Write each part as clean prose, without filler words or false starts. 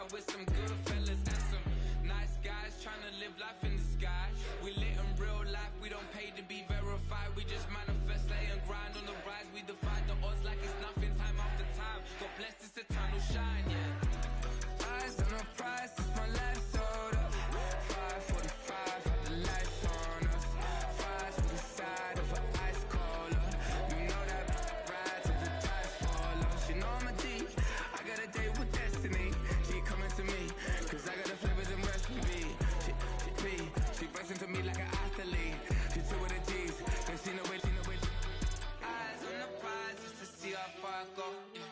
out with some good fellas and some nice guys trying to live life in the sky. We lit in real life, we don't pay to be verified. We just manifest, lay and grind on the rise. We defy the odds like it's nothing, time after time. God bless this eternal shine, yeah. Eyes on the prize, it's my life sold up. 5:45, had the lights on us. Fries to the side of an ice cola. You know that ride till the tires fall off. You know I'm a G, I got a date with destiny. She coming to me, cause I got the flavors and recipe. She breaks into me like an athlete. She two with the G's, and she know it. Eyes on the prize just to see how far I go. Yeah.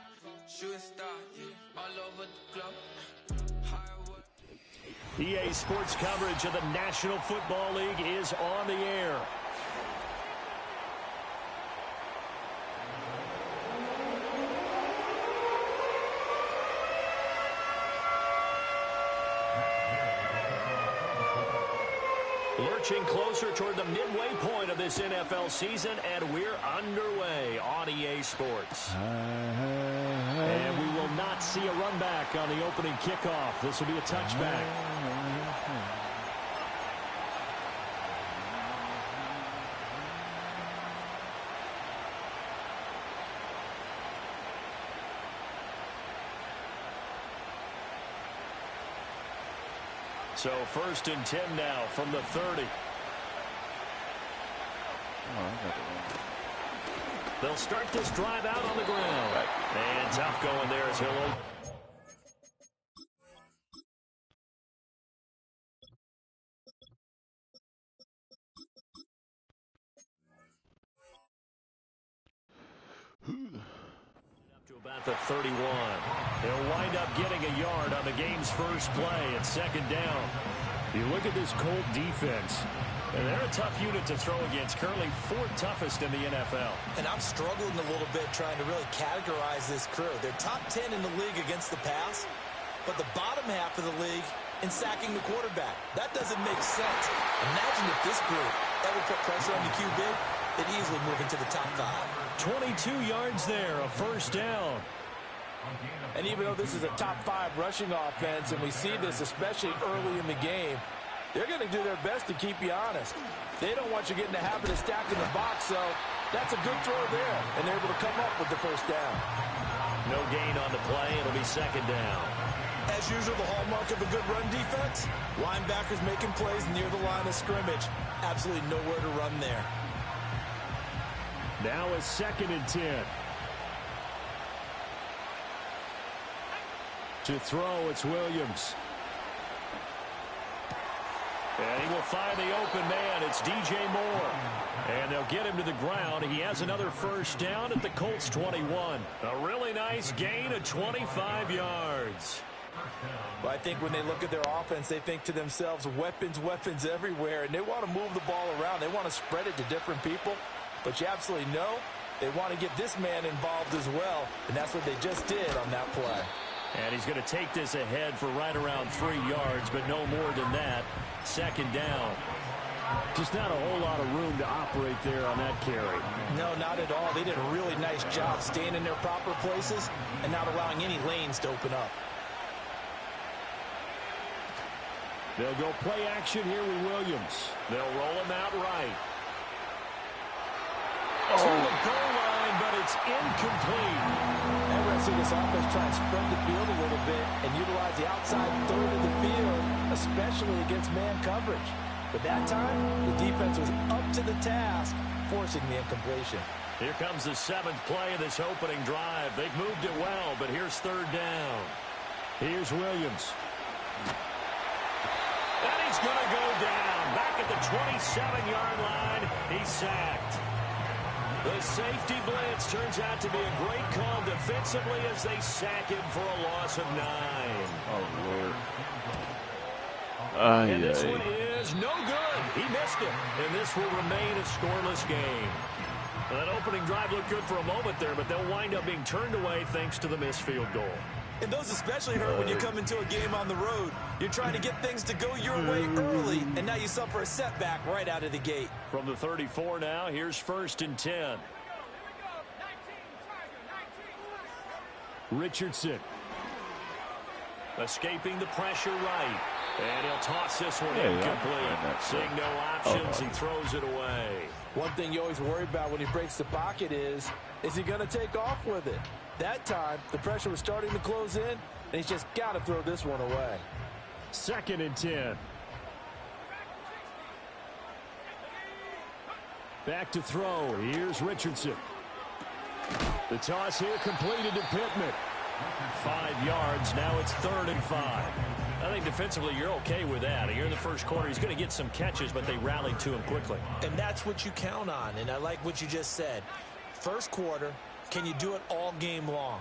Shooting star, yeah. All over the globe. EA Sports coverage of the National Football League is on the air. Lurching closer toward the midway point of this NFL season, and we're underway on EA Sports. And we will not see a run back on the opening kickoff. This will be a touchback. So 1st and 10 now from the 30. They'll start this drive out on the ground. And tough going there as Hill. Up to about the 31. They'll wind up getting a yard on the game's first play at 2nd down. You look at this Colt defense, and they're a tough unit to throw against, currently 4th toughest in the NFL. And I'm struggling a little bit trying to really categorize this crew. They're top 10 in the league against the pass, but the bottom half of the league in sacking the quarterback. That doesn't make sense. Imagine if this group ever put pressure on the QB, they'd easily move into the top 5. 22 yards there, a 1st down. And even though this is a top 5 rushing offense, and we see this especially early in the game, they're going to do their best to keep you honest. They don't want you getting the habit of stacking the box, so that's a good throw there, and they're able to come up with the 1st down. No gain on the play. It'll be 2nd down. As usual, the hallmark of a good run defense, linebackers making plays near the line of scrimmage. Absolutely nowhere to run there. Now a 2nd and 10. To throw, it's Williams. And he will find the open man. It's DJ Moore. And they'll get him to the ground. He has another 1st down at the Colts 21. A really nice gain of 25 yards. Well, I think when they look at their offense, they think to themselves, weapons, weapons everywhere. And they want to move the ball around. They want to spread it to different people. But you absolutely know they want to get this man involved as well. And that's what they just did on that play. And he's going to take this ahead for right around 3 yards, but no more than that. 2nd down. Just not a whole lot of room to operate there on that carry. No, not at all. They did a really nice job staying in their proper places and not allowing any lanes to open up. They'll go play action here with Williams. They'll roll him out right. To the goal line, but it's incomplete. And we're going to see this offense try and spread the field a little bit and utilize the outside third of the field, especially against man coverage. But that time, the defense was up to the task, forcing the incompletion. Here comes the 7th play of this opening drive. They've moved it well, but here's 3rd down. Here's Williams. And he's going to go down. Back at the 27-yard line, he's sacked. The safety blitz turns out to be a great call defensively as they sack him for a loss of 9. Oh, Lord. And this one is no good. He missed it. And this will remain a scoreless game. That opening drive looked good for a moment there, but they'll wind up being turned away thanks to the missed field goal. And those especially hurt when you come into a game on the road. You're trying to get things to go your way early, and now you suffer a setback right out of the gate. From the 34 now, here's 1st and 10. Richardson. Escaping the pressure right. And he'll toss this one incomplete. Seeing no options, he throws it away. One thing you always worry about when he breaks the pocket is he going to take off with it? That time, the pressure was starting to close in, and he's just got to throw this one away. 2nd and 10. Back to throw. Here's Richardson. The toss here completed to Pittman. 5 yards. Now it's 3rd and 5. I think defensively you're okay with that. Here in the first quarter, he's going to get some catches, but they rallied to him quickly. And that's what you count on, and I like what you just said. First quarter, can you do it all game long?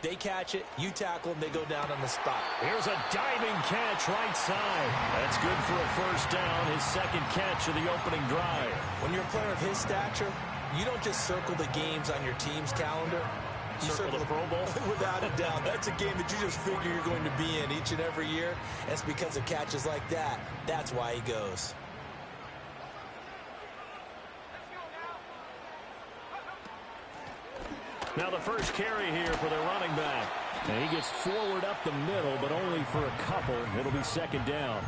They catch it, you tackle them, they go down on the spot. Here's a diving catch right side. That's good for a first down, his 2nd catch of the opening drive. When you're a player of his stature, you don't just circle the games on your team's calendar. You circle the Pro Bowl? Without a doubt. That's a game that you just figure you're going to be in each and every year. It's because of catches like that. That's why he goes. Now the first carry here for their running back. And he gets forward up the middle, but only for a couple. It'll be 2nd down.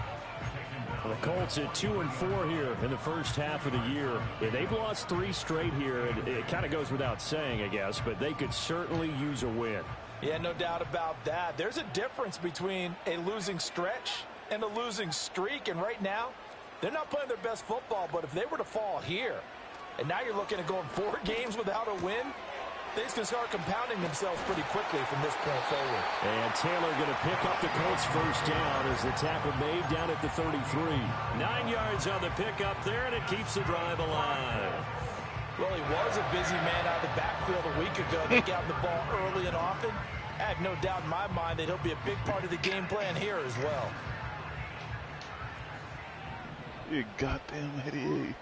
The Colts at 2-4 here in the first half of the year. Yeah, they've lost 3 straight here. It kind of goes without saying, I guess, but they could certainly use a win. Yeah, no doubt about that. There's a difference between a losing stretch and a losing streak, and right now, they're not playing their best football, but if they were to fall here, and now you're looking at going 4 games without a win, things can start compounding themselves pretty quickly from this point forward. And Taylor going to pick up the Colts first down as the tackle made down at the 33. 9 yards on the pickup there, and it keeps the drive alive. Well, he was a busy man out of the backfield a week ago. They got the ball early and often. I have no doubt in my mind that he'll be a big part of the game plan here as well. You goddamn idiot.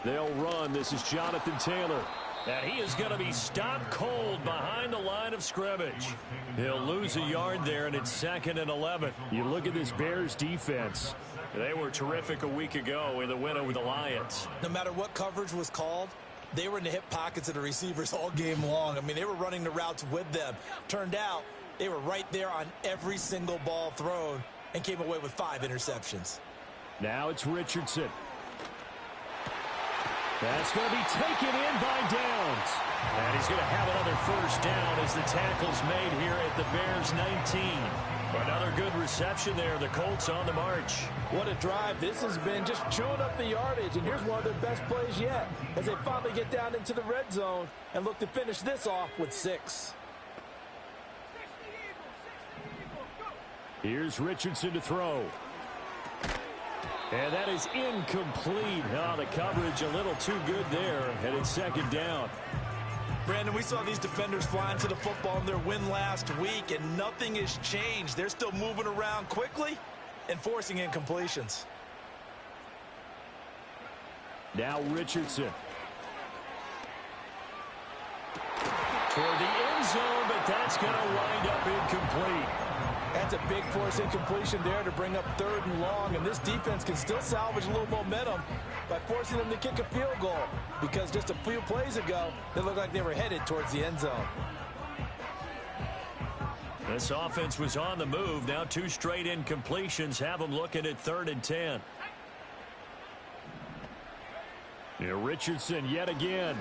They'll run. This is Jonathan Taylor. And he is going to be stopped cold behind the line of scrimmage. He'll lose a yard there, and it's 2nd and 11. You look at this Bears defense. They were terrific a week ago in the win over the Lions. No matter what coverage was called, they were in the hip pockets of the receivers all game long. I mean, they were running the routes with them. Turned out they were right there on every single ball thrown and came away with 5 interceptions. Now it's Richardson. That's going to be taken in by Downs. And he's going to have another first down as the tackle's made here at the Bears 19. Another good reception there. The Colts on the march. What a drive. This has been just chewing up the yardage. And here's one of their best plays yet as they finally get down into the red zone and look to finish this off with 6. Here's Richardson to throw. And that is incomplete. Oh, the coverage a little too good there. And it's 2nd down. Brandon, we saw these defenders flying to the football in their win last week, and nothing has changed. They're still moving around quickly and forcing incompletions. Now Richardson. Toward the end zone, but that's going to wind up incomplete. That's a big force incompletion there to bring up 3rd and long, and this defense can still salvage a little momentum by forcing them to kick a field goal, because just a few plays ago, they looked like they were headed towards the end zone. This offense was on the move. Now 2 straight incompletions have them looking at 3rd and 10. Here Richardson yet again.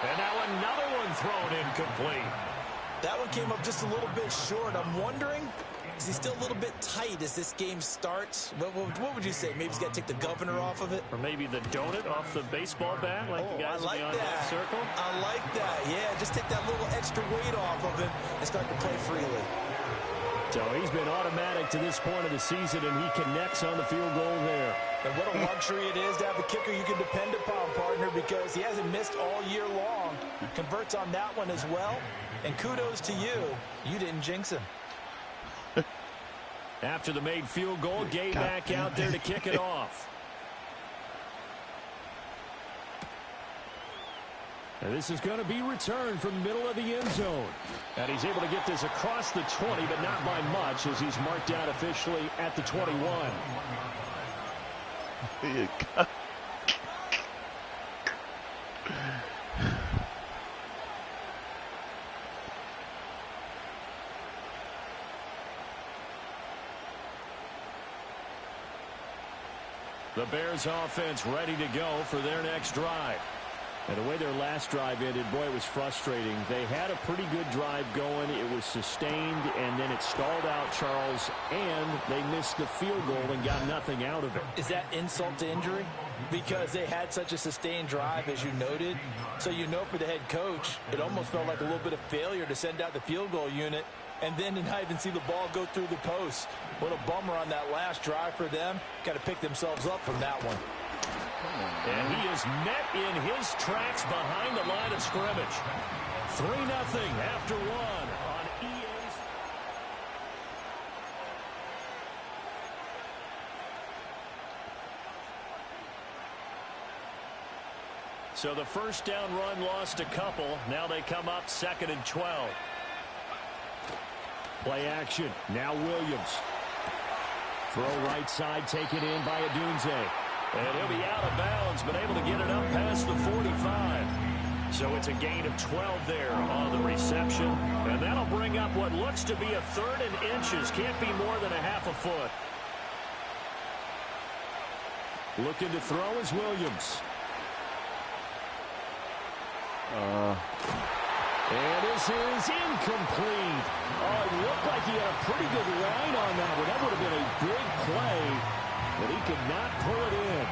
And now another one thrown incomplete. That one came up just a little bit short. I'm wondering, is he still a little bit tight as this game starts? What would you say? Maybe he's got to take the governor off of it? Or maybe the donut off the baseball bat, like the guys beyond that circle? I like that. Yeah, just take that little extra weight off of him and start to play freely. So he's been automatic to this point of the season, and he connects on the field goal there. And what a luxury it is to have a kicker you can depend upon, partner, because he hasn't missed all year long. Converts on that one as well. And kudos to you. You didn't jinx him. After the made field goal, Gay back out there to kick it off. And this is going to be returned from the middle of the end zone. And he's able to get this across the 20, but not by much, as he's marked out officially at the 21. The Bears offense ready to go for their next drive. And the way their last drive ended, boy, it was frustrating. They had a pretty good drive going. It was sustained, and then it stalled out, Charles, and they missed the field goal and got nothing out of it. Is that insult to injury? Because they had such a sustained drive, as you noted. So you know for the head coach, it almost felt like a little bit of failure to send out the field goal unit and then to not even see the ball go through the post. What a bummer on that last drive for them. Got to pick themselves up from that one. And he is met in his tracks behind the line of scrimmage. 3-0 after one on EA's. So the first down run lost a couple. Now they come up 2nd and 12. Play action. Now Williams. Throw right side, taken in by Odunze. And he'll be out of bounds, but able to get it up past the 45. So it's a gain of 12 there on the reception. And that'll bring up what looks to be a 3rd and inches. Can't be more than a half a foot. Looking to throw is Williams. And this is incomplete. Oh, it looked like he had a pretty good line on that one. That would have been a big play, but he could not pull it in.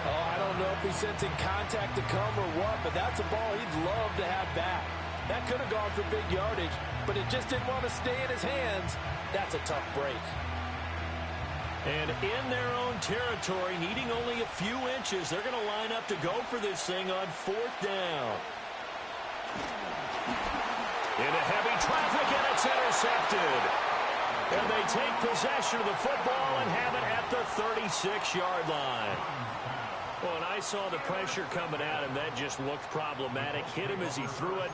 Oh, I don't know if he's sensing contact to come or what, but that's a ball he'd love to have back. That could have gone for big yardage, but it just didn't want to stay in his hands. That's a tough break. And in their own territory, needing only a few inches, they're going to line up to go for this thing on 4th down. Into heavy traffic, and it's intercepted. And they take possession of the football and have it at the 36-yard line. Well, and I saw the pressure coming at him. That just looked problematic. Hit him as he threw it,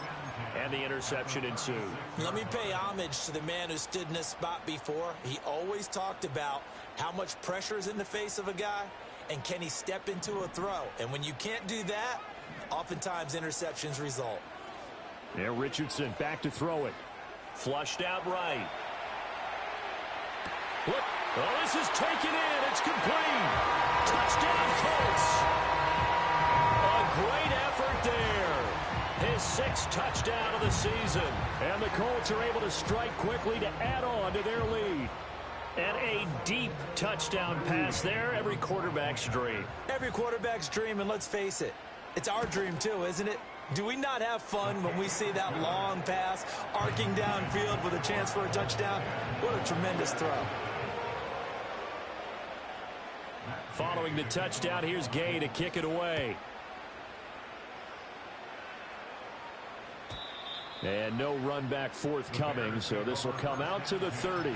and the interception ensued. Let me pay homage to the man who stood in this spot before. He always talked about how much pressure is in the face of a guy, and can he step into a throw. And when you can't do that, oftentimes interceptions result. Yeah, Richardson back to throw it. Flushed out right. Look. Oh, this is taken in. It's complete. Touchdown, Colts. A great effort there. His 6th touchdown of the season. And the Colts are able to strike quickly to add on to their lead. And a deep touchdown pass there. Every quarterback's dream. Every quarterback's dream, and let's face it, it's our dream too, isn't it? Do we not have fun when we see that long pass arcing downfield with a chance for a touchdown? What a tremendous throw. Following the touchdown, here's Gay to kick it away. And no run back forthcoming, so this will come out to the 30.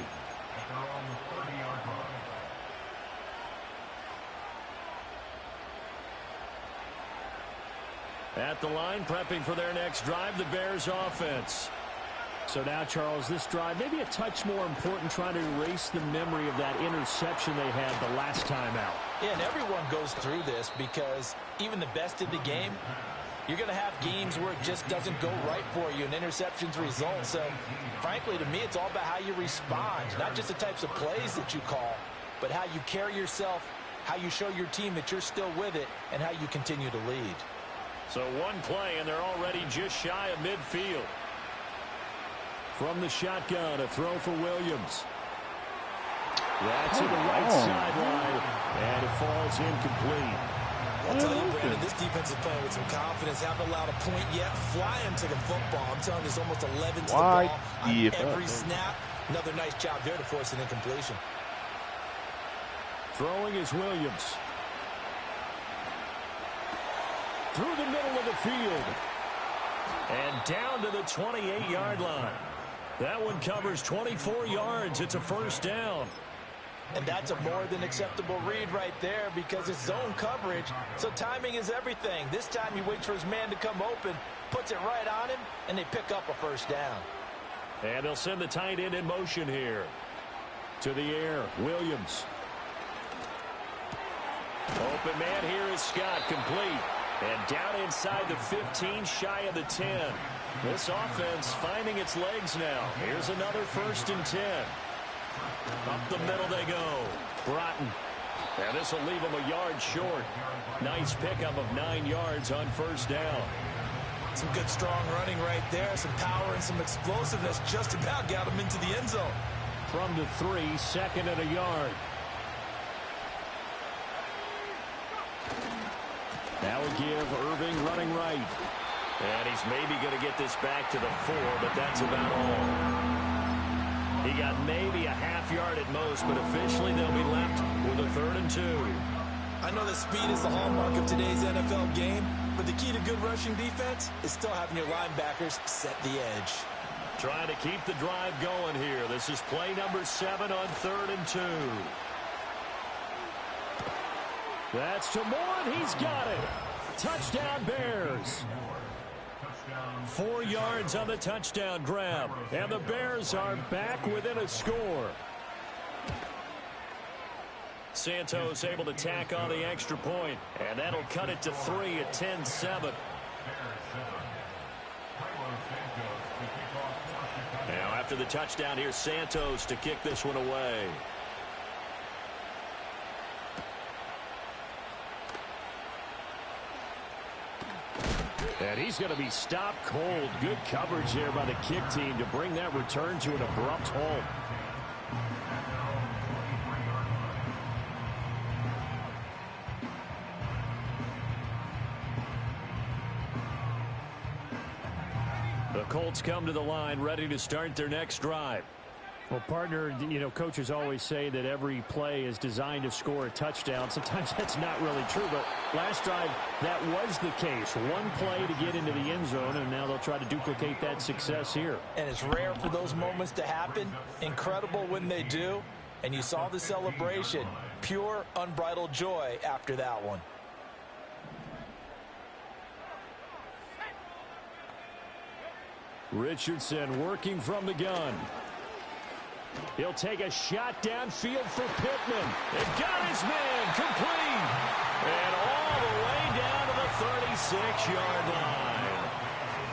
At the line, prepping for their next drive, the Bears offense. So now, Charles, this drive maybe a touch more important, trying to erase the memory of that interception they had the last time out. Yeah, and everyone goes through this because even the best in the game, you're going to have games where it just doesn't go right for you and interceptions result. So, frankly, to me, it's all about how you respond, not just the types of plays that you call, but how you carry yourself, how you show your team that you're still with it, and how you continue to lead. So one play, and they're already just shy of midfield. From the shotgun, a throw for Williams. That's to the right sideline, and it falls incomplete. I'll tell you, Brandon, this defense is playing with some confidence. Haven't allowed a point yet. Flying to the football. I'm telling you, there's almost 11 to the ball on every snap. Another nice job there to force an incompletion. Throwing is Williams. Through the middle of the field. And down to the 28-yard line. That one covers 24 yards. It's a first down. And that's a more than acceptable read right there because it's zone coverage, so timing is everything. This time he waits for his man to come open, puts it right on him, and they pick up a first down. And they'll send the tight end in motion here. To the air, Williams. Open man here is Scott, complete. And down inside the 15, shy of the 10. This offense finding its legs now. Here's another 1st and 10. Up the middle they go. Broughton And this will leave him a yard short. Nice pickup of 9 yards on first down. Some good strong running right there. Some power and some explosiveness just about got him into the end zone. From the 3, 2nd and a yard. That will give Irving running right. And he's maybe going to get this back to the 4, but that's about all. He got maybe a half yard at most, but officially they'll be left with a 3rd and 2. I know that speed is the hallmark of today's NFL game, but the key to good rushing defense is still having your linebackers set the edge. Trying to keep the drive going here. This is play number 7 on 3rd and 2. That's to Moore, and he's got it. Touchdown, Bears. 4 yards on the touchdown grab, and the Bears are back within a score. Santos able to tack on the extra point, and that'll cut it to 3 at 10-7. Now after the touchdown, here's Santos to kick this one away. And he's going to be stopped cold. Good coverage there by the kick team to bring that return to an abrupt halt. The Colts come to the line ready to start their next drive. Well, partner, you know, coaches always say that every play is designed to score a touchdown. Sometimes that's not really true, but last drive, that was the case. One play to get into the end zone, and now they'll try to duplicate that success here. And it's rare for those moments to happen. Incredible when they do. And you saw the celebration. Pure, unbridled joy after that one. Richardson working from the gun. He'll take a shot downfield for Pittman. It got his man complete. And all the way down to the 36-yard line.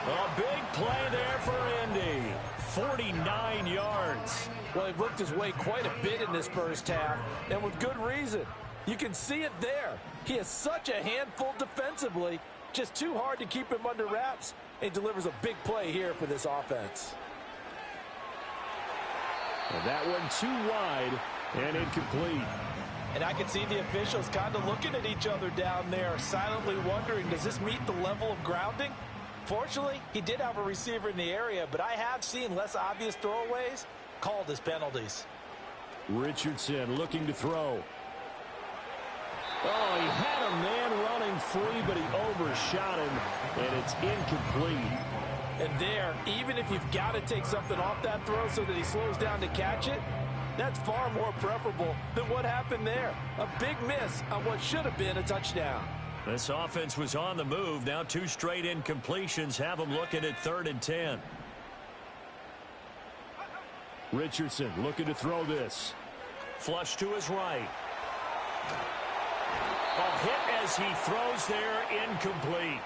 A big play there for Indy. 49 yards. Well, he worked his way quite a bit in this first half, and with good reason. You can see it there. He is such a handful defensively. Just too hard to keep him under wraps. He delivers a big play here for this offense. And that one too wide and incomplete. And I can see the officials kind of looking at each other down there, silently wondering, does this meet the level of grounding? Fortunately, he did have a receiver in the area, but I have seen less obvious throwaways called as penalties. Richardson looking to throw. Oh, he had a man running free, but he overshot him, and it's incomplete. And there, even if you've got to take something off that throw so that he slows down to catch it, that's far more preferable than what happened there. A big miss on what should have been a touchdown. This offense was on the move. Now 2 straight incompletions have them looking at 3rd and 10. Richardson looking to throw this. Flush to his right. A hit as he throws there, incomplete.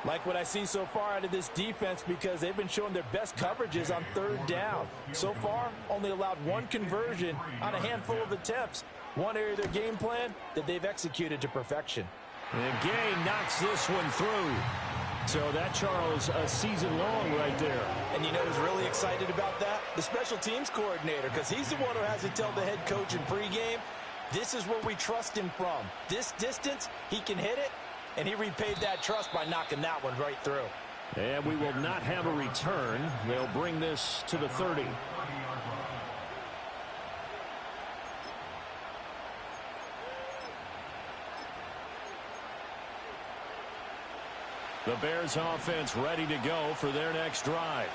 Like what I see so far out of this defense, because they've been showing their best coverages on 3rd down. So far, only allowed 1 conversion on a handful of attempts. One area of their game plan that they've executed to perfection. And Gay knocks this one through. So that, Charles, a season long right there. And you know who's really excited about that? The special teams coordinator, because he's the one who has to tell the head coach in pregame, this is where we trust him from. This distance, he can hit it, and he repaid that trust by knocking that one right through. And we will not have a return. They'll bring this to the 30. The Bears offense ready to go for their next drive.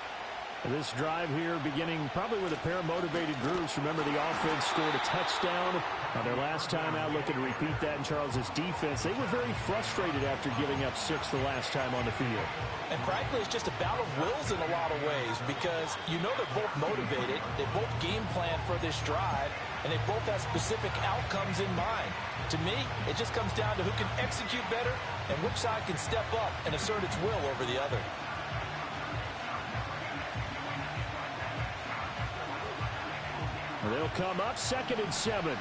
This drive here beginning probably with a pair of motivated groups. Remember, the offense scored a touchdown on their last time out. Looking to repeat that in Charles's defense. They were very frustrated after giving up 6 the last time on the field. And frankly, it's just a battle of wills in a lot of ways, because you know they're both motivated. They both game plan for this drive, and they both have specific outcomes in mind. To me, it just comes down to who can execute better and which side can step up and assert its will over the other. They'll come up 2nd and 7.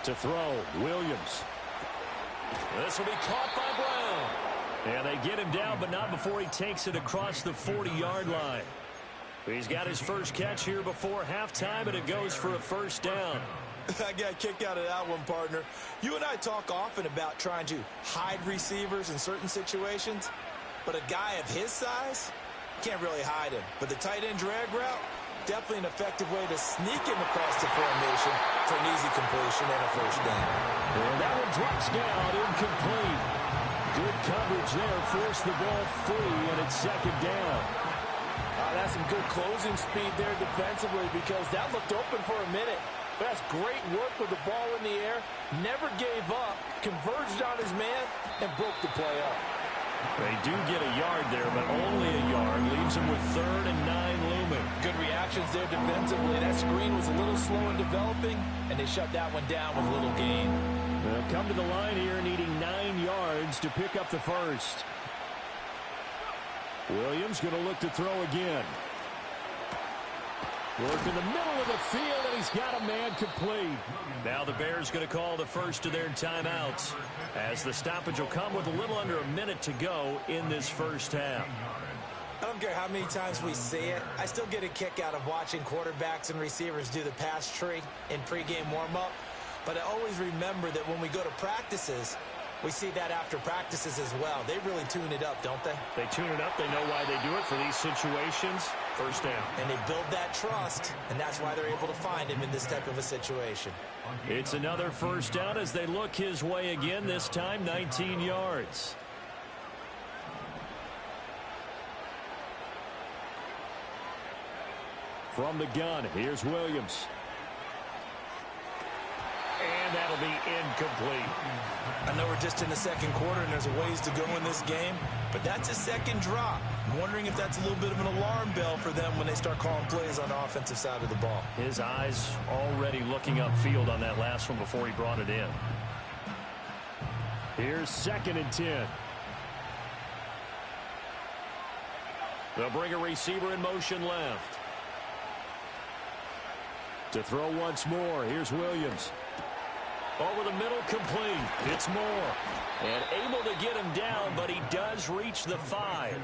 To throw, Williams. This will be caught by Brown. And they get him down, but not before he takes it across the 40-yard line. He's got his first catch here before halftime, and it goes for a first down. I got a kick out of that one, partner. You and I talk often about trying to hide receivers in certain situations, but a guy of his size can't really hide him. But the tight end drag route, definitely an effective way to sneak him across the formation for an easy completion and a first down. And that one drops down, incomplete. Good coverage there, forced the ball free, and it's second down. That's some good closing speed there defensively because that looked open for a minute. But that's great work with the ball in the air. Never gave up, converged on his man, and broke the play up. They do get a yard there, but only a yard. Leaves him with 3rd and 9 looming. Good reactions there defensively. That screen was a little slow in developing, and they shut that one down with little gain. They'll come to the line here needing 9 yards to pick up the first. Williams going to look to throw again. Work in the middle of the field, and he's got a man complete. Now the Bears going to call the first of their timeouts, as the stoppage will come with a little under a minute to go in this first half. I don't care how many times we see it. I still get a kick out of watching quarterbacks and receivers do the pass tree in pregame warm-up. But I always remember that when we go to practices, we see that after practices as well. They really tune it up, don't they? They tune it up. They know why they do it for these situations. First down. And they build that trust, and that's why they're able to find him in this type of a situation. It's another first down as they look his way again, this time 19 yards. From the gun, here's Williams. And that'll be incomplete. I know we're just in the second quarter and there's a ways to go in this game, but that's a second drop. I'm wondering if that's a little bit of an alarm bell for them when they start calling plays on the offensive side of the ball. His eyes already looking upfield on that last one before he brought it in. Here's 2nd and 10. They'll bring a receiver in motion left. To throw once more, here's Williams. Over the middle, complete. It's Moore. And able to get him down, but he does reach the 5.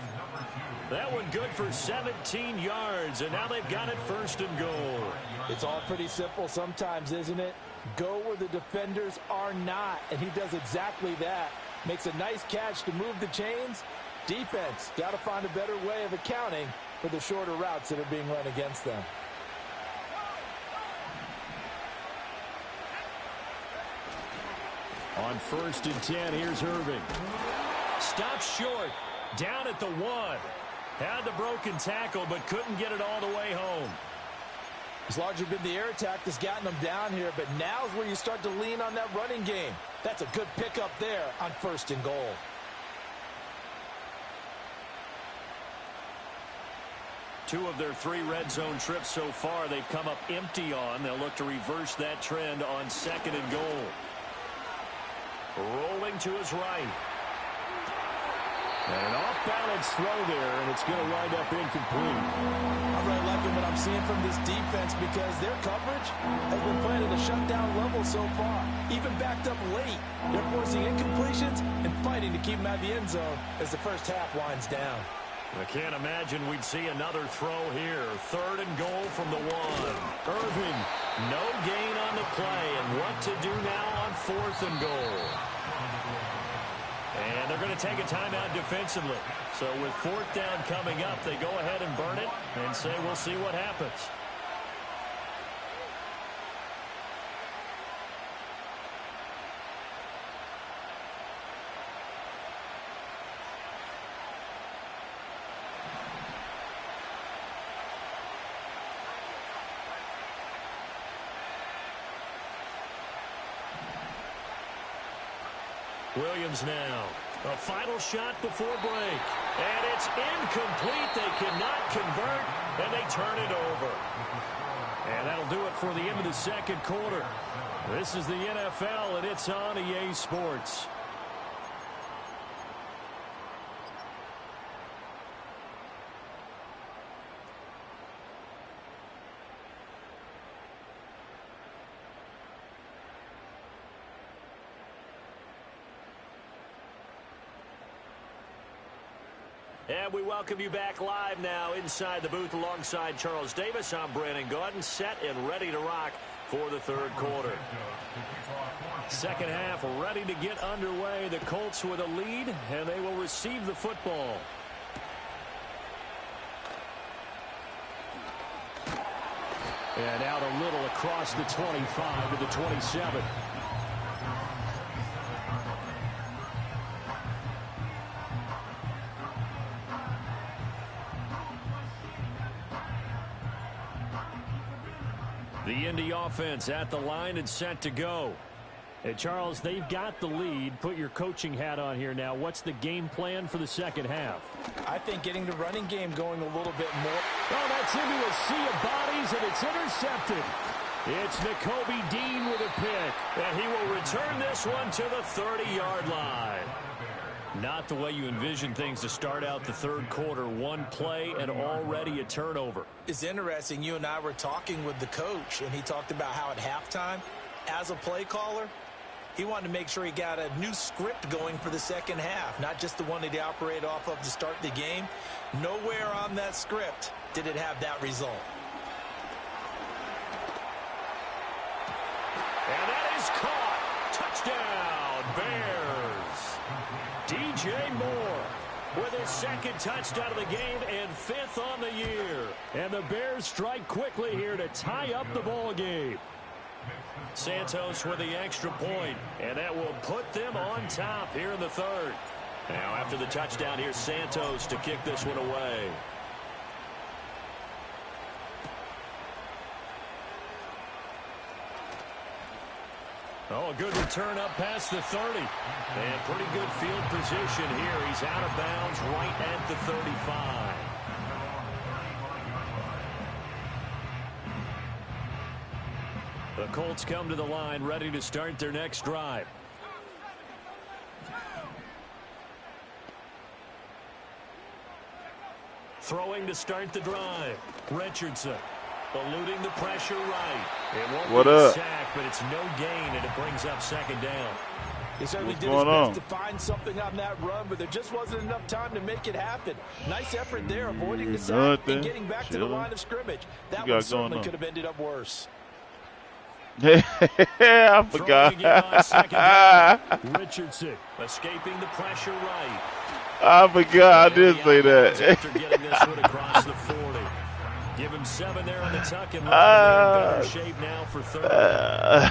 That one good for 17 yards, and now they've got it 1st and goal. It's all pretty simple sometimes, isn't it? Go where the defenders are not, and he does exactly that. Makes a nice catch to move the chains. Defense, got to find a better way of accounting for the shorter routes that are being run against them. On 1st and 10, here's Irving. Stops short. Down at the 1. Had the broken tackle, but couldn't get it all the way home. It's largely been the air attack that's gotten them down here, but now's where you start to lean on that running game. That's a good pickup there on 1st and goal. Two of their 3 red zone trips so far, they've come up empty on. They'll look to reverse that trend on 2nd and goal. Rolling to his right. And an off-balance throw there, and it's going to wind up incomplete. I'm really liking what I'm seeing from this defense because their coverage has been playing at a shutdown level so far. Even backed up late, they're forcing incompletions and fighting to keep them out of the end zone as the first half winds down. I can't imagine we'd see another throw here. 3rd and goal from the 1. Irving, no gain on the play, and what to do now on 4th and goal. And they're going to take a timeout defensively. So with 4th down coming up, they go ahead and burn it and say we'll see what happens. Williams now. A final shot before break. And it's incomplete. They cannot convert, and they turn it over. And that'll do it for the end of the second quarter. This is the NFL, and it's on EA Sports. And we welcome you back live now inside the booth alongside Charles Davis. I'm Brandon Gaudin, set and ready to rock for the third quarter. Second half ready to get underway. The Colts with a lead, and they will receive the football. And out a little across the 25 to the 27. The Indy offense at the line and set to go. Hey, Charles, they've got the lead. Put your coaching hat on here now. What's the game plan for the second half? I think getting the running game going a little bit more. Oh, that's into a sea of bodies, and it's intercepted. It's Nakobe Dean with a pick, and he will return this one to the 30-yard line. Not the way you envision things to start out the third quarter. One play and already a turnover. It's interesting. You and I were talking with the coach, and he talked about how at halftime, as a play caller, he wanted to make sure he got a new script going for the second half, not just the one that he operated off of to start the game. Nowhere on that script did it have that result. And that is caught. Touchdown, Bears. DJ Moore with his second touchdown of the game and fifth on the year. And the Bears strike quickly here to tie up the ball game. Santos with the extra point, and that will put them on top here in the third. Now after the touchdown, here's Santos to kick this one away. Oh, a good return up past the 30. And pretty good field position here. He's out of bounds right at the 35. The Colts come to the line ready to start their next drive. Throwing to start the drive. Richardson eluding the pressure right. It won't be a sack, but it's no gain, and it brings up second down. He certainly did his best to find something on that run, but there just wasn't enough time to make it happen. Nice effort there, avoiding the sack and getting back to the line of scrimmage. That one certainly could have ended up worse. I forgot. Richardson escaping the pressure right. I forgot. I did say that. After getting this one across the 40. Give him 7 there on the tuck and better shape now for third. I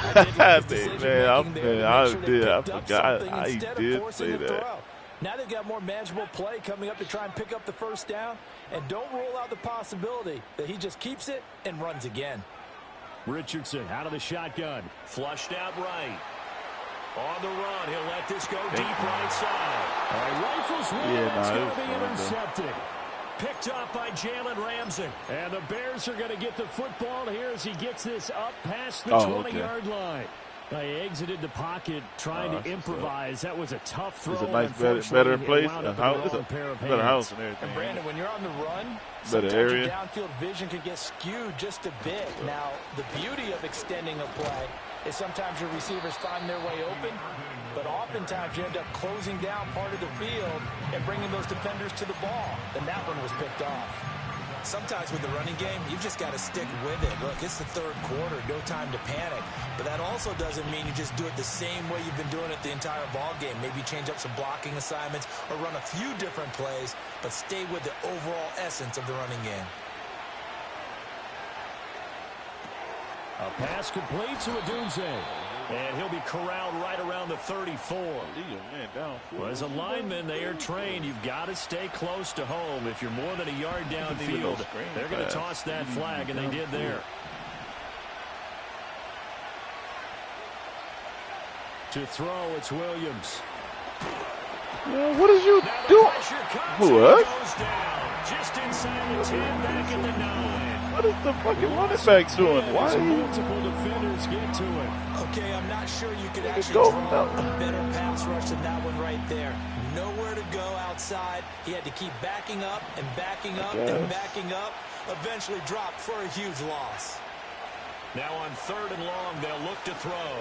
forgot. I did say that. Now they've got more manageable play coming up to try and pick up the first down. And don't rule out the possibility that he just keeps it and runs again. Richardson out of the shotgun. Flushed out right. On the run, he'll let this go deep right side. Rifles one, it's going to be intercepted. Picked up by Jalen Ramsey. And the Bears are going to get the football here as he gets this up past the 20-yard line. He exited the pocket trying to improvise. That was a tough throw. It's a nice, better place. A house, it's a better house and everything. And Brandon, when you're on the run, better area. Downfield vision can get skewed just a bit. Now, the beauty of extending a play is sometimes your receivers find their way open, but oftentimes you end up closing down part of the field and bringing those defenders to the ball. And that one was picked off. Sometimes with the running game, you've just got to stick with it. Look, it's the third quarter, no time to panic. But that also doesn't mean you just do it the same way you've been doing it the entire ball game. Maybe change up some blocking assignments or run a few different plays, but stay with the overall essence of the running game. A pass complete to Odunze. And he'll be corralled right around the 34. Well, as a lineman, they are trained. You've got to stay close to home. If you're more than a yard downfield, they're going to toss that flag, and they did there. To throw, it's Williams. What is you doing? What? Just inside the 10, back at the 9. What is the fucking running back doing? Why? Multiple defenders get to it. Okay, I'm not sure you could actually draw a better pass rush than that one right there. Nowhere to go outside. He had to keep backing up and backing up and backing up. Eventually dropped for a huge loss. Now on 3rd and long, they'll look to throw.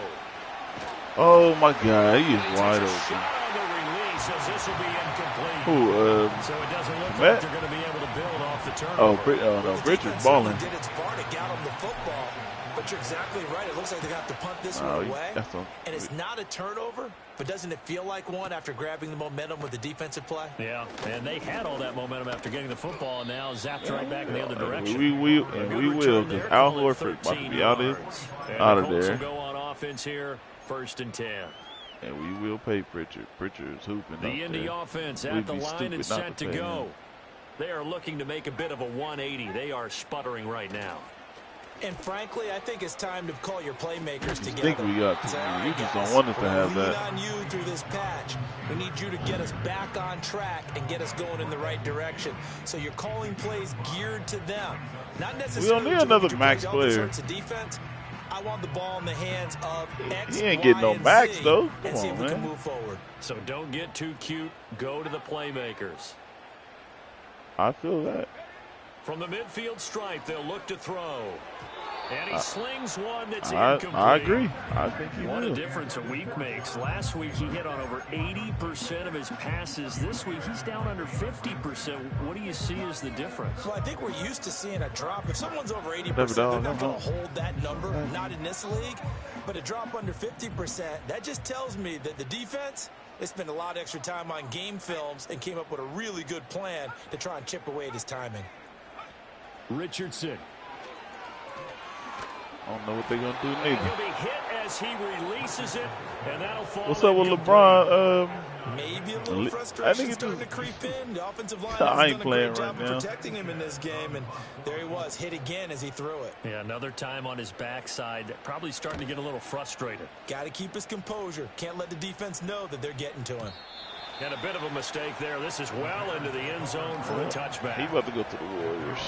Oh, my God. He is wide open. Shot on the release. says this will be incomplete. Who? So it doesn't look Matt? like they're going to be able to build off the turnover. Oh, no, Richard's balling. Did its part to get him the football, but you're exactly right. It looks like they're going to have to punt this one away. And it's not a turnover, but doesn't it feel like one after grabbing the momentum with the defensive play? Yeah, and they had all that momentum after getting the football, and now zapped right back in the other direction. We will, because Al Horford about to be out of there. Will go on offense here, 1st and 10. And we will pay Pritchard. Pritchard is hooping. The Indy offense at the line and set to go. They are looking to make a bit of a 180. They are sputtering right now. And frankly, I think it's time to call your playmakers together. I think we got to. You just don't want us to have that. On you through this patch. We need you to get us back on track and get us going in the right direction. So you're calling plays geared to them. Not necessarily. We don't need another max player. Defense. I want the ball in the hands of X, he ain't getting no max, though. Come see on, if we man. can move forward. So don't get too cute. Go to the playmakers. I feel that. From the midfield stripe, they'll look to throw. And he slings one that's incomplete. I agree. I think he will. What a difference a week makes. Last week he hit on over 80% of his passes. This week he's down under 50%. What do you see as the difference? Well, I think we're used to seeing a drop. If someone's over 80%, they're not going to hold that number. Not in this league. But a drop under 50%, that just tells me that the defense, they spent a lot of extra time on game films and came up with a really good plan to try and chip away at his timing. Richardson. I don't know what they're going to do neither. He'll be hit as he releases it, and that'll fall. What's up with LeBron? Maybe a little frustration starting to creep in. The offensive line has done a great job of protecting him in this game, and there he was, hit again as he threw it. Yeah, another time on his backside, probably starting to get a little frustrated. Got to keep his composure. Can't let the defense know that they're getting to him. And a bit of a mistake there. This is well into the end zone for a touchback. He about to go to the Warriors.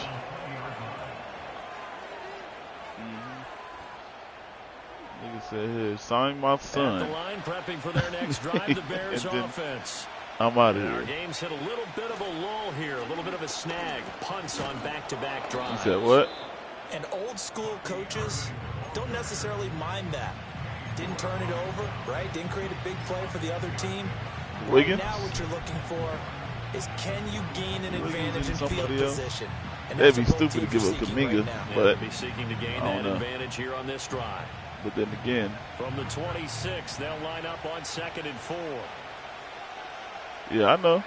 Nigga said, here, sign my son. At the line, prepping for their next drive, the Bears offense. I'm out of here. Our game's hit a little bit of a lull here, a little bit of a snag. Punts on back-to-back drives. He said what? And old school coaches don't necessarily mind that. Didn't turn it over, right? Didn't create a big play for the other team. Wiggins? Right now what you're looking for is can you gain an advantage in field position? That'd be stupid to give up Kuminga, but be seeking to gain that advantage here on this drive. But then again, from the 26, they'll line up on 2nd and 4. Yeah, I know.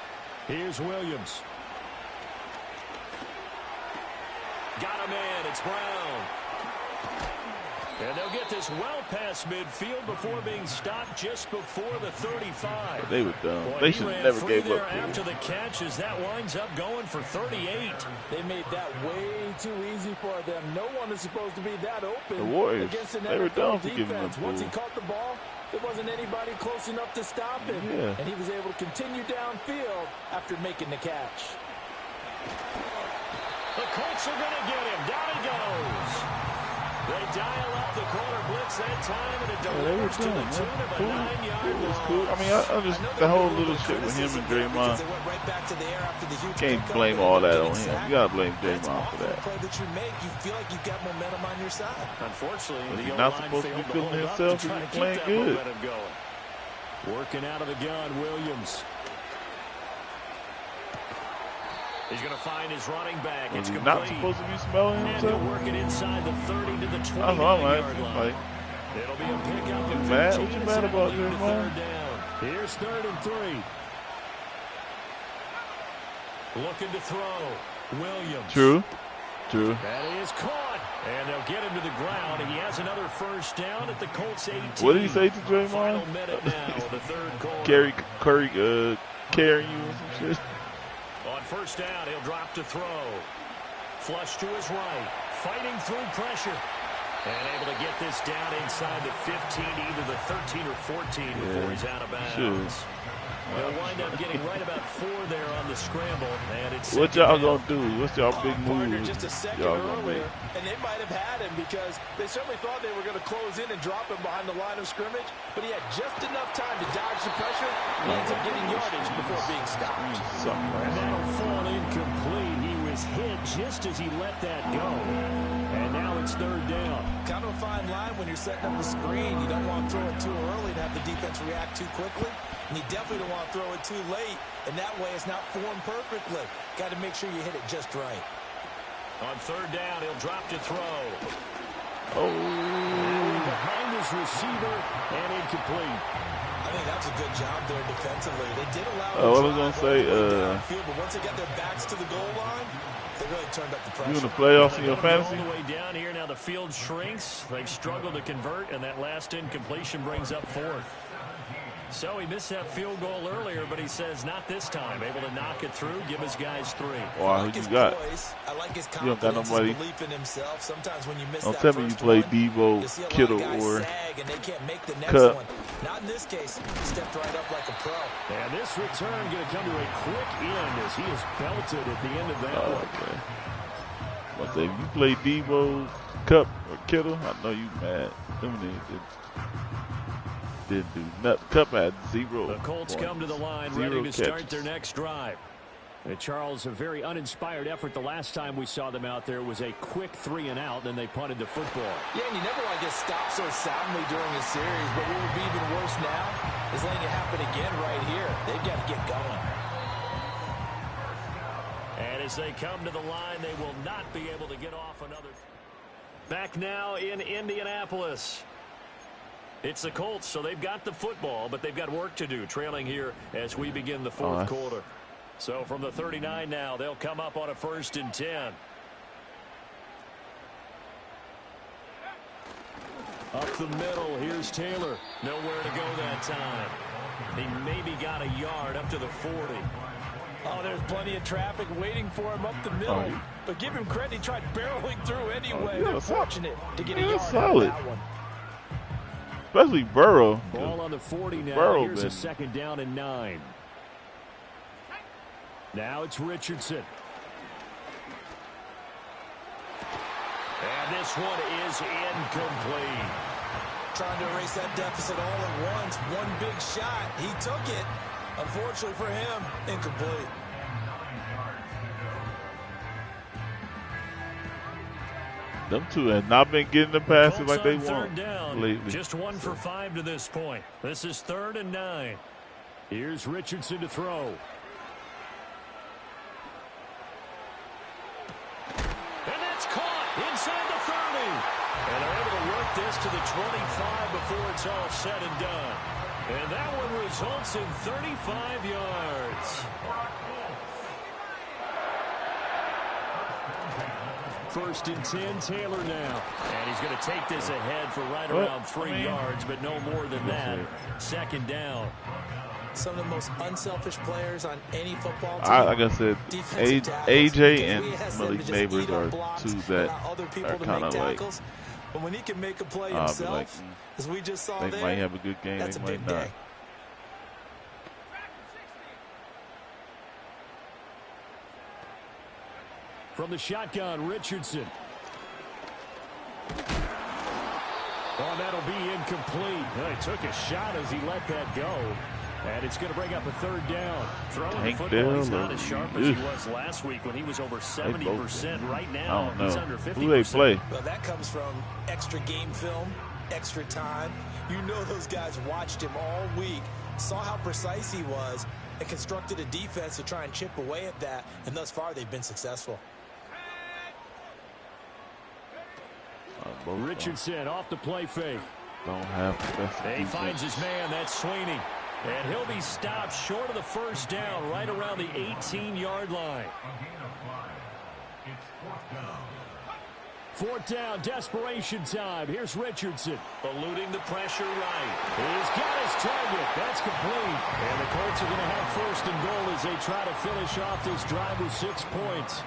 Here's Williams. Got him in. It's Brown. And they'll get this well past midfield before being stopped just before the 35. They were dumb. They should have never gave up. After the catch as that winds up going for 38. They made that way too easy for them. No one is supposed to be that open. The Warriors, against an they were dumb for giving defense. up. Once he caught the ball, there wasn't anybody close enough to stop him. Yeah. And he was able to continue downfield after making the catch. The Colts are going to get him. Down he goes. They dial up the corner blitz that time, and it delivers to the tune of a 9-yard loss. Cool. I mean, I just the whole little shit with him and Draymond. Can't blame all that on him. You gotta blame Draymond for that. You feel like you've got momentum on your side. Unfortunately, he's not supposed to be feeling himself. He's playing good. Working out of the gun, Williams. He's going to find his running back. It's complete. Not supposed to be smelling himself. And working inside the 30 to the 20 That's all right. line. It'll be a pickup at 15. What you mad about, Draymond? Here's 3rd and 3. Looking to throw. Williams. True. That is caught. And they'll get him to the ground. He has another first down at the Colts 18. What did he say to Draymond? Final minute now, the third quarter. Carrying you or some shit. On first down, he'll drop to throw. Flush to his right. Fighting through pressure. And able to get this down inside the 15, either the 13 or 14 before he's out of bounds. They'll wind up getting right about 4 there on the scramble. And it's what y'all gonna do? What's y'all big move? Just a second earlier, and they might have had him because they certainly thought they were going to close in and drop him behind the line of scrimmage, but he had just enough time to dodge the pressure, and he ends up getting yardage before being stopped. And that'll fall incomplete. He was was hit just as he let that go. And now it's third down. Kind of a fine line when you're setting up the screen. You don't want to throw it too early and have the defense react too quickly. And you definitely don't want to throw it too late. And that way it's not formed perfectly. Got to make sure you hit it just right. On third down, he'll drop to throw. Oh. Behind his receiver and incomplete. I think that's a good job there defensively. They did allow what was I going to say? downfield, but once they got their backs to the goal line, they really turned up the pressure. You in the playoffs in your fantasy? All the way down here. Now the field shrinks. They've struggled to convert, and that last incompletion brings up fourth. So he missed that field goal earlier, but he says not this time. Able to knock it through, give his guys 3. Wow, who you got? I like his You don't got nobody. belief in himself. Sometimes when you miss Don't that tell me you first play one, Debo, you see a lot of Kittle, guys or sag and they can't make the next Cup. one. Not in this case. He stepped right up like a pro. And this return going to come to a quick end as he is belted at the end of that one. man. But if you play Debo, Cup, or Kittle, I know you mad. Them niggas didn't do nothing. Cup had 0. The Colts come to the line, ready to start their next drive. And Charles, a very uninspired effort the last time we saw them out there was a quick 3 and out, then they punted the football. Yeah, and you never want to get stopped so soundly during a series, but what would be even worse now is letting it happen again right here. They've got to get going. And as they come to the line, they will not be able to get off another. Back now in Indianapolis. It's the Colts, so they've got the football, but they've got work to do, trailing here as we begin the fourth quarter. So from the 39 now, they'll come up on a 1st and 10. Up the middle, here's Taylor. Nowhere to go that time. He maybe got a yard up to the 40. Oh, there's plenty of traffic waiting for him up the middle. Oh. But give him credit, he tried barreling through anyway. Yeah, They're fortunate to get a yeah, yard solid. out of that one. Especially Burrow. Ball on the 40 now. Burrow Here's a 2nd down and 9. Now it's Richardson. And this one is incomplete. Trying to erase that deficit all at once. One big shot. He took it. Unfortunately for him, incomplete. Them two have not been getting the passes like they want lately. Just 1 for 5 to this point. This is 3rd and 9. Here's Richardson to throw. And that's caught inside the 30. And they're able to work this to the 25 before it's all said and done. And that one results in 35 yards. 1st and 10, Taylor now. And he's going to take this ahead for right around 3 yards, but no more than that. 2nd down. Some of the most unselfish players on any football team. Like I said, AJ and Malik Neighbors are 2 that are kind of like, but when he can make a play himself, as we just saw they there, might have a good game, that's they a might big not. day. From the shotgun, Richardson. Oh, that'll be incomplete. He took a shot as he let that go. And it's going to bring up a 3rd down. Throwing the football, he's not as sharp as he was last week when he was over 70%. Right now, he's under 50%. Who they play? Well, that comes from extra game film, extra time. You know those guys watched him all week, saw how precise he was, and constructed a defense to try and chip away at that. And thus far, they've been successful. Richardson off the play fake. Don't have the best He finds his man. That's Sweeney. And he'll be stopped short of the 1st down right around the 18-yard line. 4th down, desperation time. Here's Richardson. Eluding the pressure right. He's got his target. That's complete. And the Colts are going to have 1st and goal as they try to finish off this drive with 6 points.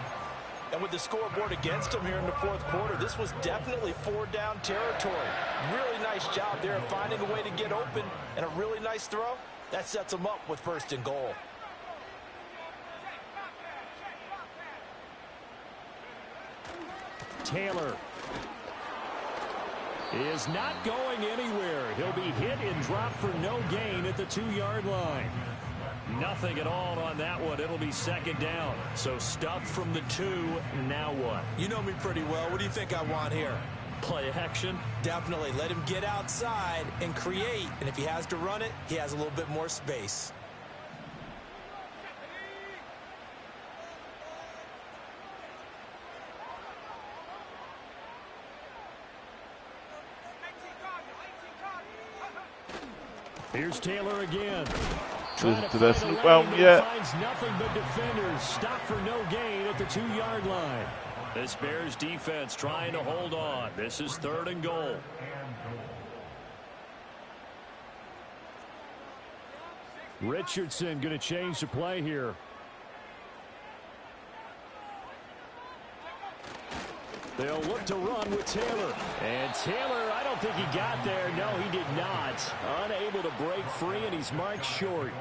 And with the scoreboard against him here in the 4th quarter, this was definitely 4-down territory. Really nice job there of finding a way to get open, and a really nice throw. That sets him up with 1st and goal. Taylor is not going anywhere. He'll be hit and dropped for no gain at the 2-yard line. nothing at all on that one. It'll be second down. So stuff from the 2. Now what? You know me pretty well. What do you think I want here? Play action? Definitely. Let him get outside and create. And if he has to run it, he has a little bit more space. Here's Taylor again. Did that snoop album yet? Finds nothing but defenders. Stop for no gain at the 2-yard line. This Bears defense trying to hold on. This is 3rd and goal. Richardson going to change the play here. They'll look to run with Taylor. And Taylor, I don't think he got there. No, he did not. Unable to break free, and he's marked short.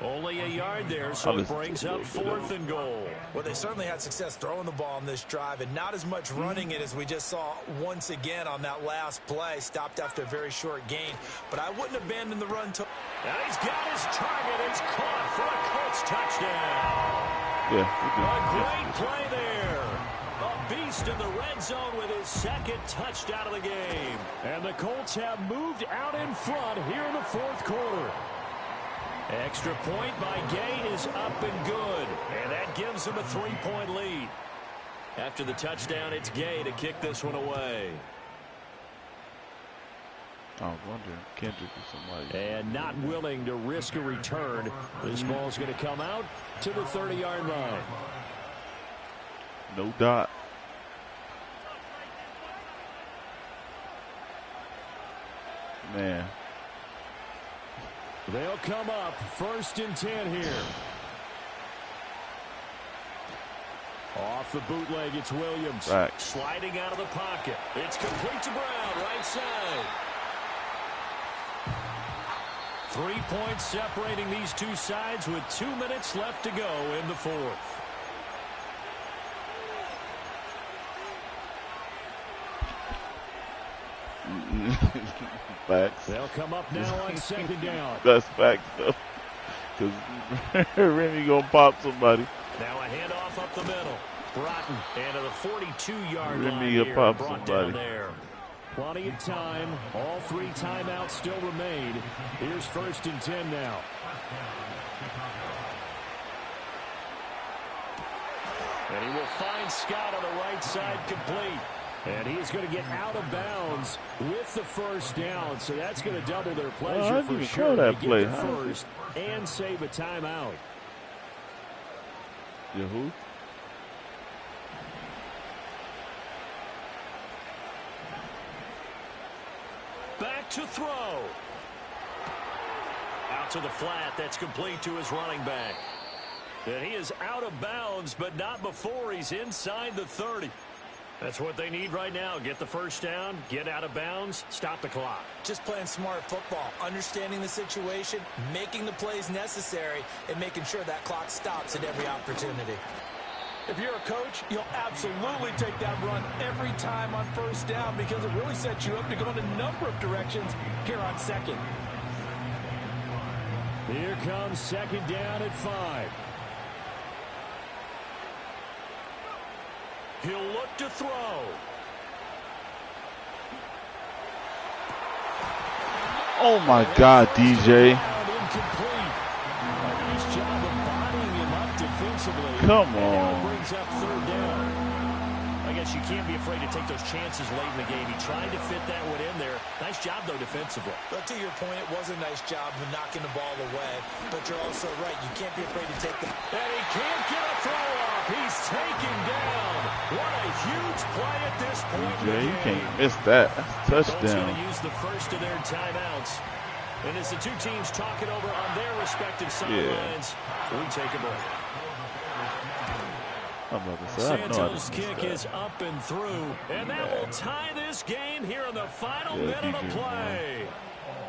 Only a yard there, so it brings up 4th and goal. Well, they certainly had success throwing the ball on this drive, and not as much running it as we just saw once again on that last play. Stopped after a very short gain, but I wouldn't abandon the run. Now he's got his target. It's caught for a Colts touchdown. Yeah. A great play there. A beast in the red zone with his 2nd touchdown of the game. And the Colts have moved out in front here in the 4th quarter. Extra point by Gay is up and good. And that gives him a 3-point lead. After the touchdown, it's Gay to kick this one away. I was wondering, Kendrick or somebody. And not willing to risk a return. This ball's going to come out to the 30-yard line. No dot. Man. They'll come up 1st and 10 here. Off the bootleg, it's Williams. Right. Sliding out of the pocket. It's complete to Brown, right side. 3 points separating these two sides with 2 minutes left to go in the 4th. Facts. They'll come up now on 2nd down. That's facts, though. Because Remy going to pop somebody. Now a handoff up the middle. Broughton and to the 42-yard line Remy here. pop Brought somebody. down there. Plenty of time. All 3 timeouts still remain. Here's 1st and 10 now. And he will find Scott on the right side complete. And he's going to get out of bounds with the 1st down. So that's going to double their pleasure for sure. That to play, get the first and save a timeout. Yahoo. Back to throw. Out to the flat. That's complete to his running back. And he is out of bounds, but not before he's inside the 30. That's what they need right now. Get the 1st down, get out of bounds, stop the clock. Just playing smart football, understanding the situation, making the plays necessary, and making sure that clock stops at every opportunity. If you're a coach, you'll absolutely take that run every time on 1st down because it really sets you up to go in a number of directions here on 2nd. Here comes 2nd down at 5. He'll look to throw. Oh, my God, DJ. Incomplete. A nice job of bodying him up defensively. Come And now on. it brings up 3rd down. I guess you can't be afraid to take those chances late in the game. He tried to fit that one in there. Nice job, though, defensively. But to your point, it was a nice job of knocking the ball away. But you're also right. You can't be afraid to take the... And he can't get a throw off. He's taken down. What a huge play at this point in the Yeah, you game. can't miss that. That's Colts going touchdown. to use the first of their timeouts. And as the two teams talk it over on their respective sidelines, we take a break. I'm about to say, I know I Santos' didn't miss kick that. is up and through. And that will tie this game here in the final Yeah, minute of DJ's play.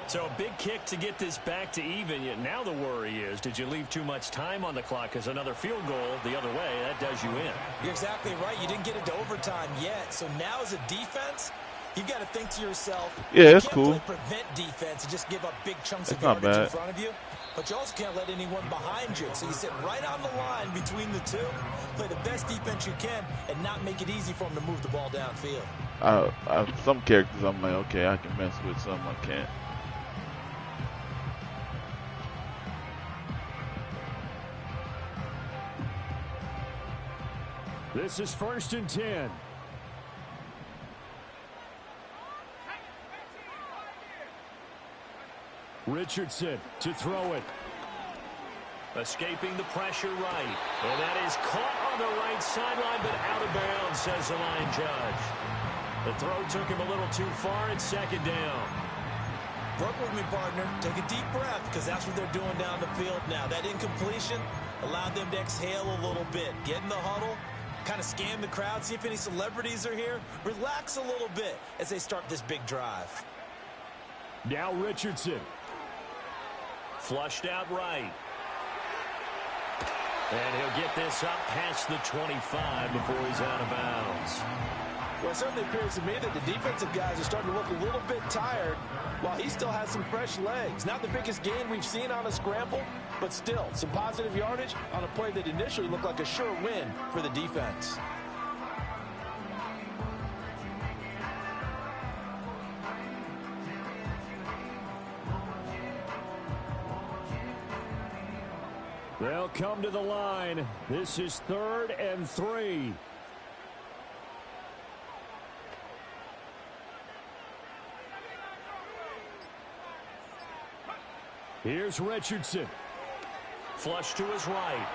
So a big kick to get this back to even. Yet now the worry is, did you leave too much time on the clock? Because another field goal the other way, that does you in. You're exactly right. You didn't get it to overtime yet. So now as a defense, You've got to think to yourself, yeah, it's you can't cool. play prevent defense and just give up big chunks It's of not yardage in bad. front of you. But you also can't let anyone behind you. So you sit right on the line between the two, play the best defense you can, and not make it easy for them to move the ball downfield. Some characters I'm like, okay, I can mess with. Some I can't. This is 1st and 10. Richardson to throw it. Escaping the pressure right. And that is caught on the right sideline, but out of bounds, says the line judge. The throw took him a little too far. It's 2nd down. Work with me, partner. Take a deep breath, because that's what they're doing down the field now. That incompletion allowed them to exhale a little bit. Get in the huddle, kind of scan the crowd, see if any celebrities are here. Relax a little bit as they start this big drive. Now Richardson. Flushed out right. And he'll get this up past the 25 before he's out of bounds. Well, it certainly appears to me that the defensive guys are starting to look a little bit tired while he still has some fresh legs. Not the biggest gain we've seen on a scramble, but still some positive yardage on a play that initially looked like a sure win for the defense. They'll come to the line. This is 3rd and 3. Here's Richardson. Flush to his right.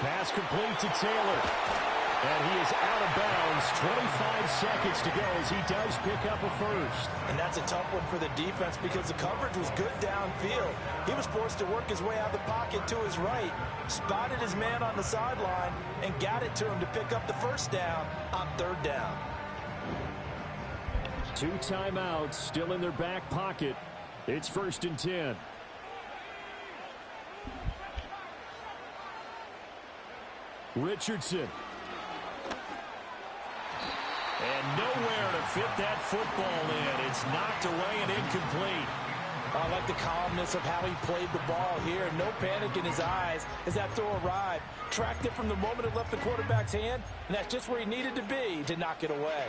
Pass complete to Taylor. And he is out of bounds. 25 seconds to go as he does pick up a first. And that's a tough one for the defense because the coverage was good downfield. He was forced to work his way out of the pocket to his right, spotted his man on the sideline, and got it to him to pick up the first down on 3rd down. 2 timeouts still in their back pocket. It's 1st and 10. Richardson. And nowhere to fit that football in. It's knocked away and incomplete. I like the calmness of how he played the ball here. No panic in his eyes as that throw arrived. Tracked it from the moment it left the quarterback's hand, and that's just where he needed to be to knock it away.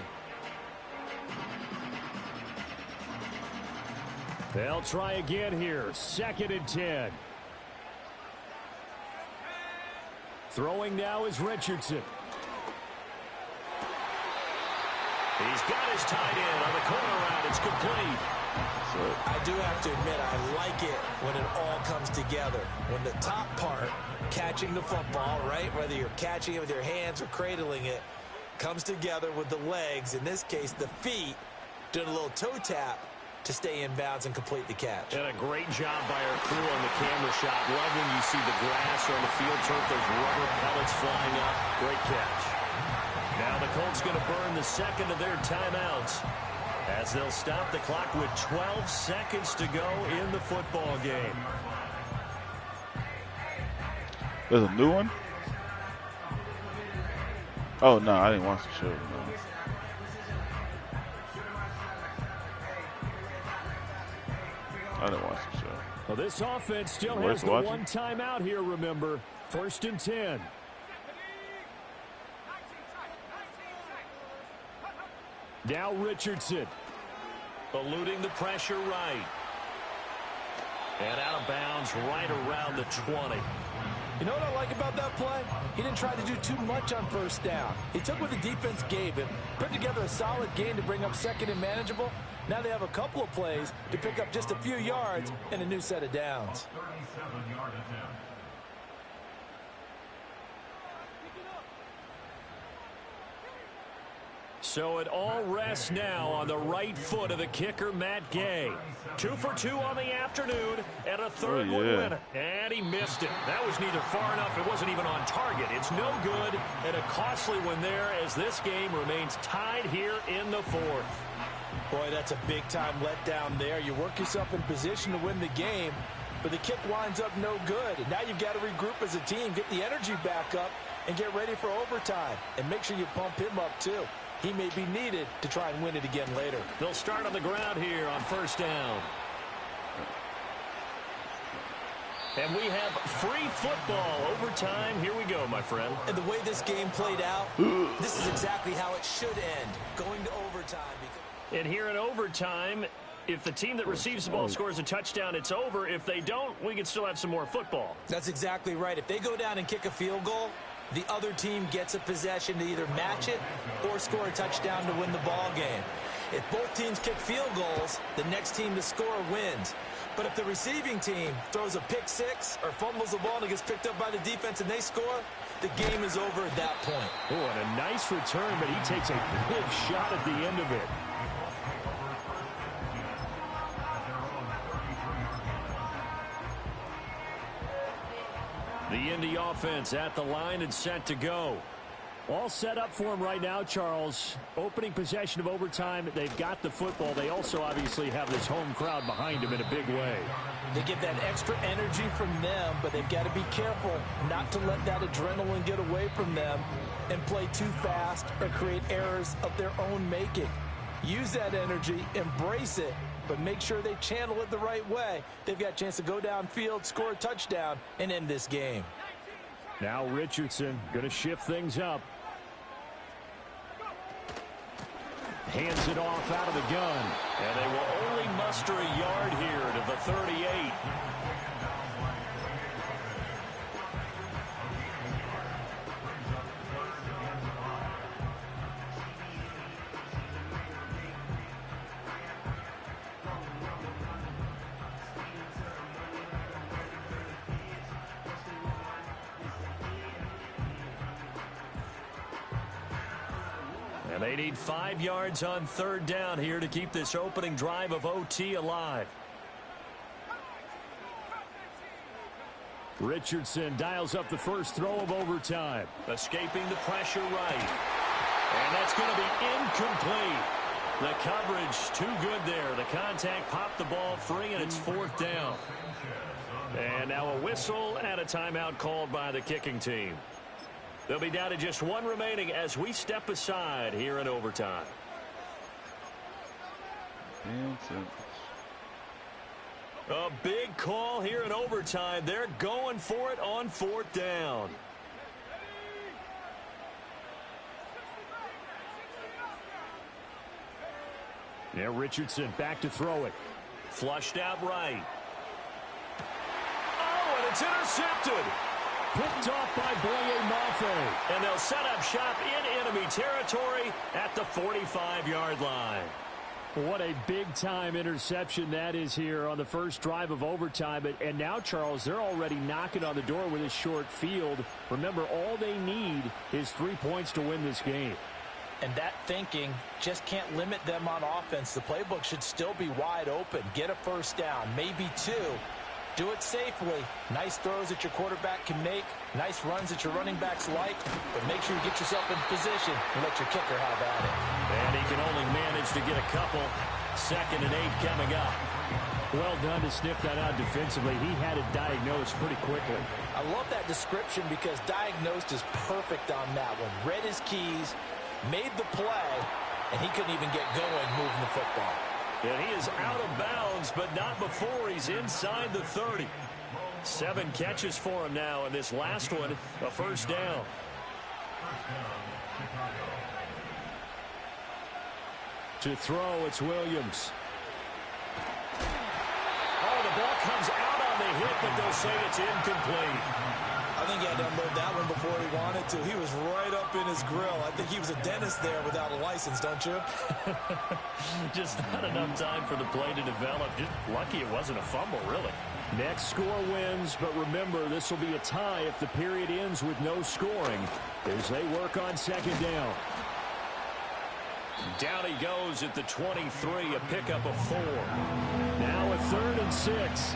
They'll try again here. 2nd and 10. Throwing now is Richardson. He's got his tight end on the corner route. It's complete. I do have to admit, I like it when it all comes together. When the top part, catching the football, right, whether you're catching it with your hands or cradling it, comes together with the legs, in this case the feet, doing a little toe tap to stay in bounds and complete the catch. And a great job by our crew on the camera shot. Love when you see the grass or on the field turf, those rubber pellets flying up. Great catch. Now the Colts going to burn the 2nd of their timeouts as they'll stop the clock with 12 seconds to go in the football game. There's a new one? Oh, no, I didn't watch the show. No. I didn't watch the show. Well, this offense still Worth has the watching? one timeout here, remember. 1st and 10. Now Richardson. Eluding the pressure right. And out of bounds right around the 20. You know what I like about that play? He didn't try to do too much on 1st down. He took what the defense gave him, put together a solid game to bring up 2nd and manageable. Now they have a couple of plays to pick up just a few yards and a new set of downs. So it all rests now on the right foot of the kicker, Matt Gay. 2 for 2 on the afternoon, and a third one winner. And he missed it. That was neither far enough. It wasn't even on target. It's no good, and a costly one there as this game remains tied here in the 4th. Boy, that's a big-time letdown there. You work yourself in position to win the game, but the kick winds up no good. And now you've got to regroup as a team, get the energy back up, and get ready for overtime. And make sure you pump him up, too. he may be needed to try and win it again later. They'll start on the ground here on first down. And we have free football. Overtime. Here we go, my friend. And the way this game played out, this is exactly how it should end, going to overtime. And here in overtime, if the team that receives the ball scores a touchdown, it's over. If they don't, we can still have some more football. That's exactly right. If they go down and kick a field goal, the other team gets a possession to either match it or score a touchdown to win the ball game. If both teams kick field goals, the next team to score wins. But if the receiving team throws a pick six or fumbles the ball and it gets picked up by the defense and they score, the game is over at that point. Oh, and a nice return, but he takes a big shot at the end of it. The Indy offense at the line and set to go. All set up for him right now, Charles. Opening possession of overtime. They've got the football. They also obviously have this home crowd behind them in a big way. They get that extra energy from them, but they've got to be careful not to let that adrenaline get away from them and play too fast or create errors of their own making. Use that energy, embrace it, but make sure they channel it the right way. They've got a chance to go downfield, score a touchdown, and end this game. Now Richardson going to shift things up. Hands it off out of the gun. And they will only muster a yard here to the 38. And they need 5 yards on third down here to keep this opening drive of OT alive. Richardson dials up the first throw of overtime. Escaping the pressure right. And that's going to be incomplete. The coverage too good there. The contact popped the ball free, and it's fourth down. And now a whistle and a timeout called by the kicking team. They'll be down to just one remaining as we step aside here in overtime. A big call here in overtime. They're going for it on fourth down. Yeah, Richardson back to throw it. Flushed out right. Oh, and it's intercepted. Picked off by Boye Mafe. And they'll set up shop in enemy territory at the 45-yard line. What a big-time interception that is here on the first drive of overtime. And now, Charles, they're already knocking on the door with a short field. Remember, all they need is 3 points to win this game. And that thinking just can't limit them on offense. The playbook should still be wide open. Get a first down, maybe 2. Do it safely. Nice throws that your quarterback can make. Nice runs that your running backs like. But make sure you get yourself in position and let your kicker have at it. And he can only manage to get a couple. 2nd and 8 coming up. Well done to sniff that out defensively. He had it diagnosed pretty quickly. I love that description because diagnosed is perfect on that one. Read his keys, made the play, and he couldn't even get going moving the football. And he is out of bounds, but not before he's inside the 30. 7 catches for him now, and this last one, a first down. To throw, it's Williams. Oh, the ball comes out on the hit, but they'll say it's incomplete. I think he had to unload that one before he wanted to. He was right up in his grill. I think he was a dentist there without a license, don't you? Just not enough time for the play to develop. Just lucky it wasn't a fumble, really. Next score wins, but remember, this will be a tie if the period ends with no scoring as they work on second down. Down he goes at the 23, a pickup of 4. Now a 3rd and 6.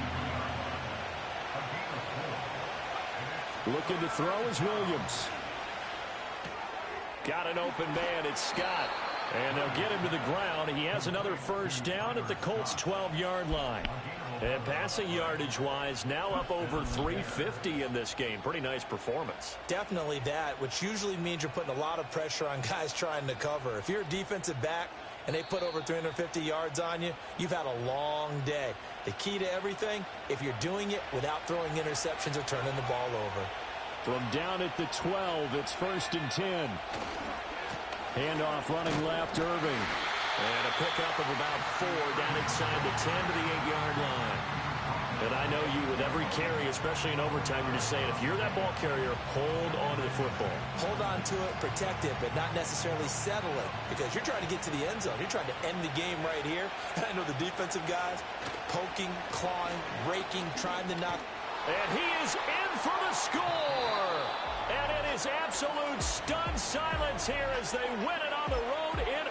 Looking to throw is Williams. Got an open man, it's Scott. And they'll get him to the ground. He has another first down at the Colts' 12-yard line. And passing yardage-wise, now up over 350 in this game. Pretty nice performance. Definitely that, which usually means you're putting a lot of pressure on guys trying to cover. If you're a defensive back and they put over 350 yards on you, you've had a long day. The key to everything, if you're doing it without throwing interceptions or turning the ball over. From down at the 12, it's 1st and 10. Handoff running left, Irving. And a pickup of about 4 down inside the 10 to the 8-yard line. And I know you, with every carry, especially in overtime, you're just saying, if you're that ball carrier, hold on to the football. Hold on to it, protect it, but not necessarily settle it, because you're trying to get to the end zone. You're trying to end the game right here. And I know the defensive guys poking, clawing, raking, trying to knock. And he is in for the score. And it is absolute stunned silence here as they win it on the road in